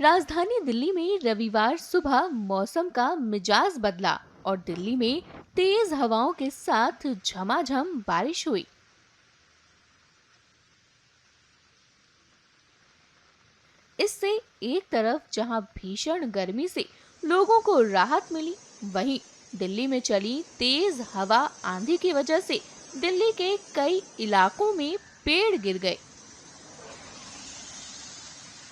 राजधानी दिल्ली में रविवार सुबह मौसम का मिजाज बदला और दिल्ली में तेज हवाओं के साथ झमाझम बारिश हुई। इससे एक तरफ जहां भीषण गर्मी से लोगों को राहत मिली, वहीं दिल्ली में चली तेज हवा आंधी की वजह से दिल्ली के कई इलाकों में पेड़ गिर गए।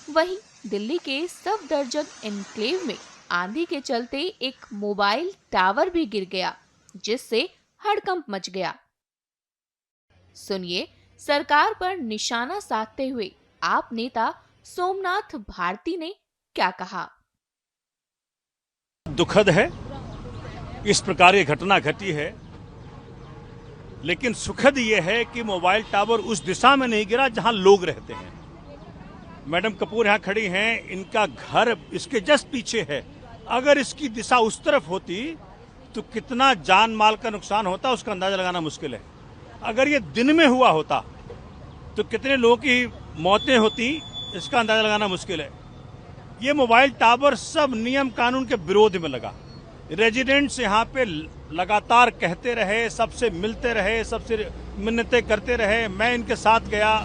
वहीं दिल्ली के सफदरजंग एन्क्लेव में आंधी के चलते एक मोबाइल टावर भी गिर गया, जिससे हड़कंप मच गया। सुनिए सरकार पर निशाना साधते हुए आप नेता सोमनाथ भारती ने क्या कहा। दुखद है इस प्रकार की घटना घटी है, लेकिन सुखद ये है कि मोबाइल टावर उस दिशा में नहीं गिरा जहां लोग रहते हैं। मैडम कपूर यहाँ खड़ी हैं, इनका घर इसके जस्ट पीछे है। अगर इसकी दिशा उस तरफ होती तो कितना जान माल का नुकसान होता उसका अंदाजा लगाना मुश्किल है। अगर ये दिन में हुआ होता तो कितने लोगों की मौतें होती इसका अंदाजा लगाना मुश्किल है। ये मोबाइल टावर सब नियम कानून के विरोध में लगा। रेजिडेंट्स यहाँ पे लगातार कहते रहे, सबसे मिलते रहे, सबसे मिन्नतें करते रहे। मैं इनके साथ गया,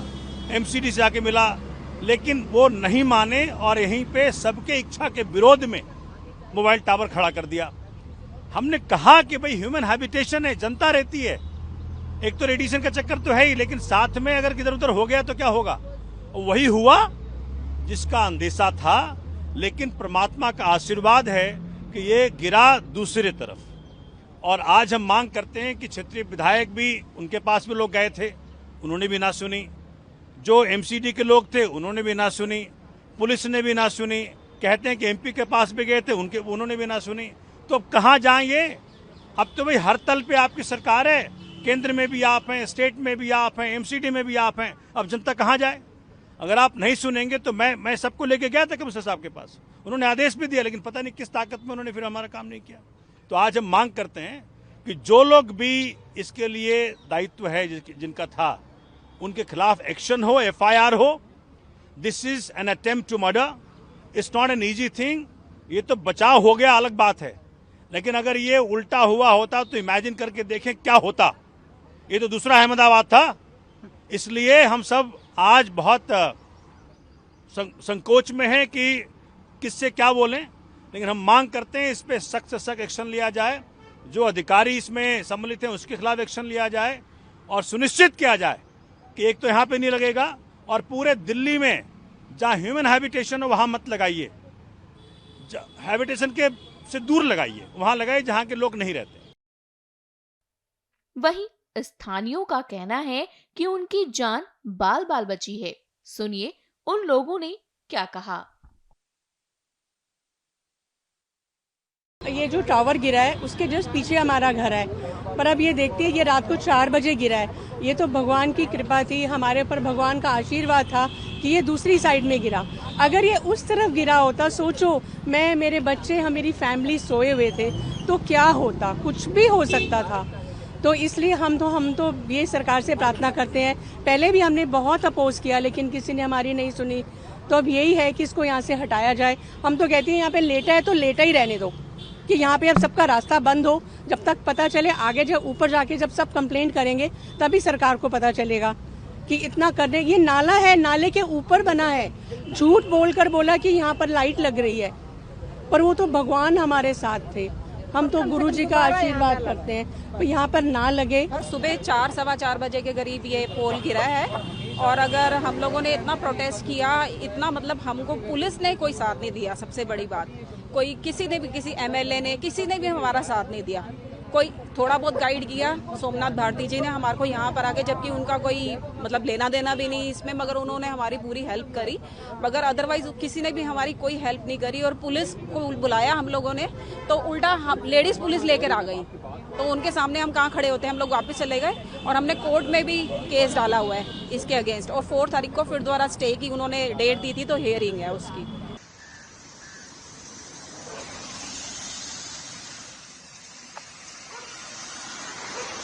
एमसीडी से आके मिला, लेकिन वो नहीं माने और यहीं पे सबके इच्छा के विरोध में मोबाइल टावर खड़ा कर दिया। हमने कहा कि भाई ह्यूमन हैबिटेशन है, जनता रहती है, एक तो रेडिएशन का चक्कर तो है ही, लेकिन साथ में अगर किधर उधर हो गया तो क्या होगा। वही हुआ जिसका अंदेशा था, लेकिन परमात्मा का आशीर्वाद है कि ये गिरा दूसरे तरफ। और आज हम मांग करते हैं कि क्षेत्रीय विधायक भी, उनके पास भी लोग गए थे, उन्होंने भी ना सुनी। जो एमसीडी के लोग थे उन्होंने भी ना सुनी, पुलिस ने भी ना सुनी। कहते हैं कि एमपी के पास भी गए थे, उन्होंने भी ना सुनी। तो अब कहाँ जाएं ये? अब तो भाई हर तल पे आपकी सरकार है, केंद्र में भी आप हैं, स्टेट में भी आप हैं, एमसीडी में भी आप हैं। अब जनता कहाँ जाए? अगर आप नहीं सुनेंगे तो मैं सबको लेके गया था कमिश्नर साहब के पास, उन्होंने आदेश भी दिया, लेकिन पता नहीं किस ताकत में उन्होंने फिर हमारा काम नहीं किया। तो आज हम मांग करते हैं कि जो लोग भी इसके लिए दायित्व है जिनका था, उनके खिलाफ एक्शन हो, एफआईआर हो। This is an attempt to murder, it's not an easy thing. ये तो बचाव हो गया, अलग बात है, लेकिन अगर ये उल्टा हुआ होता तो इमेजिन करके देखें क्या होता। ये तो दूसरा अहमदाबाद था। इसलिए हम सब आज बहुत संकोच में हैं कि किससे क्या बोलें, लेकिन हम मांग करते हैं इस पे सख्त से सख्त एक्शन लिया जाए। जो अधिकारी इसमें सम्मिलित हैं उसके खिलाफ एक्शन लिया जाए और सुनिश्चित किया जाए कि एक तो यहाँ पे नहीं लगेगा और पूरे दिल्ली में जहाँ ह्यूमन हैबिटेशन हो वहाँ मत लगाइए, हैबिटेशन के से दूर लगाइए, वहाँ लगाइए जहाँ के लोग नहीं रहते। वहीं स्थानियों का कहना है कि उनकी जान बाल बाल बची है। सुनिए उन लोगों ने क्या कहा। ये जो टावर गिरा है उसके जस्ट पीछे हमारा घर है, पर अब ये देखते हैं ये रात को 4 बजे गिरा है। ये तो भगवान की कृपा थी, हमारे ऊपर भगवान का आशीर्वाद था कि ये दूसरी साइड में गिरा। अगर ये उस तरफ गिरा होता, सोचो मैं, मेरे बच्चे, मेरी फैमिली सोए हुए थे, तो क्या होता, कुछ भी हो सकता था। तो इसलिए हम तो ये सरकार से प्रार्थना करते हैं। पहले भी हमने बहुत अपोज किया, लेकिन किसी ने हमारी नहीं सुनी। तो अब यही है कि इसको यहाँ से हटाया जाए। हम तो कहते हैं यहाँ पे लेटा है तो लेटा ही रहने दो, कि यहाँ पे अब सबका रास्ता बंद हो, जब तक पता चले। आगे जब ऊपर जाके जब सब कंप्लेंट करेंगे तभी सरकार को पता चलेगा कि इतना करने। ये नाला है, नाले के ऊपर बना है। झूठ बोलकर बोला कि यहाँ पर लाइट लग रही है, पर वो तो भगवान हमारे साथ थे। हम तो गुरु जी का आशीर्वाद करते हैं, तो यहाँ पर ना लगे। सुबह 4 सवा 4 बजे के करीब ये पोल गिरा है, और अगर हम लोगों ने इतना प्रोटेस्ट किया, इतना मतलब हमको पुलिस ने कोई साथ नहीं दिया। सबसे बड़ी बात, कोई किसी ने भी, किसी एमएलए ने, किसी ने भी हमारा साथ नहीं दिया। कोई थोड़ा बहुत गाइड किया सोमनाथ भारती जी ने हमारे को यहाँ पर आके, जबकि उनका कोई मतलब लेना देना भी नहीं इसमें, मगर उन्होंने हमारी पूरी हेल्प करी। मगर अदरवाइज किसी ने भी हमारी कोई हेल्प नहीं करी। और पुलिस को बुलाया हम लोगों ने तो उल्टा लेडीज पुलिस लेकर आ गई, तो उनके सामने हम कहाँ खड़े होते हैं, हम लोग वापस चले गए। और हमने कोर्ट में भी केस डाला हुआ है इसके अगेंस्ट, और 4 तारीख को फिर दोबारा स्टे की उन्होंने डेट दी थी, तो हियरिंग है उसकी।